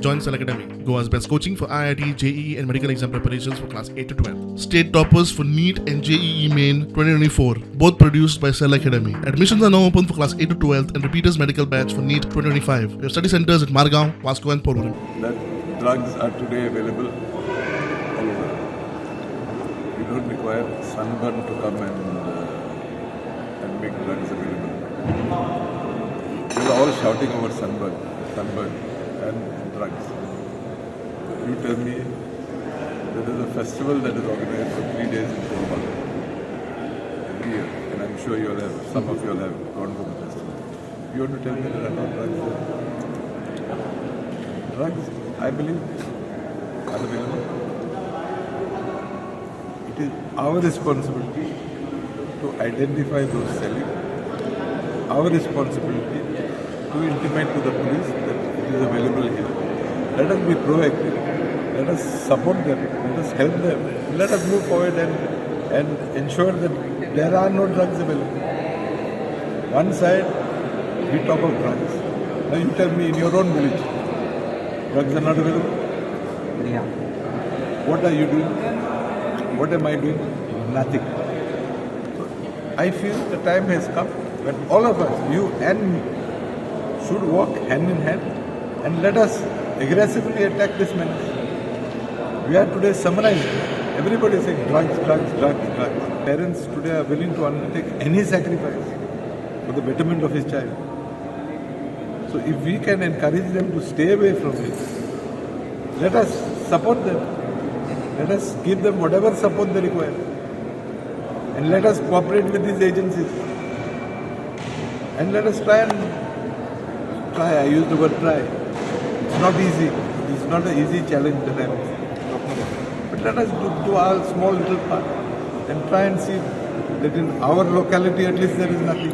Join Cell Academy, Goa's best coaching for IIT, JEE and medical exam preparations for class 8 to 12. State toppers for NEET and JEE Main 2024, both produced by Cell Academy. Admissions are now open for class 8 to 12 and repeaters medical batch for NEET 2025. We have study centers at Margao, Vasco and Porvorim. That drugs are today available all over. You don't require sunburn to come and make drugs available. You're all shouting over sunburn and drugs. You tell me that there's a festival that is organized for 3 days in Konkani every year, and I'm sure some of you all have gone for the festival. You want to tell me there are no drugs there? Drugs, I believe, are available. It is our responsibility to identify those selling, our responsibility to intimate to the police that it is available here. Let us be proactive, let us support them, let us help them, let us move forward and ensure that there are no drugs available. One side, we talk of drugs. Now you tell me in your own village, drugs are not available? Yeah. What are you doing? What am I doing? Nothing. So I feel the time has come when all of us, you and me, should walk hand in hand and let us aggressively attack this menace. We are today summarizing. Everybody is saying drugs. Parents today are willing to undertake any sacrifice for the betterment of his child. So if we can encourage them to stay away from it, let us support them. Let us give them whatever support they require. And let us cooperate with these agencies. And let us try, I use the word try. It's not easy. It's not an easy challenge that I'm talking about. But let us do our small little part and try and see that in our locality at least there is nothing.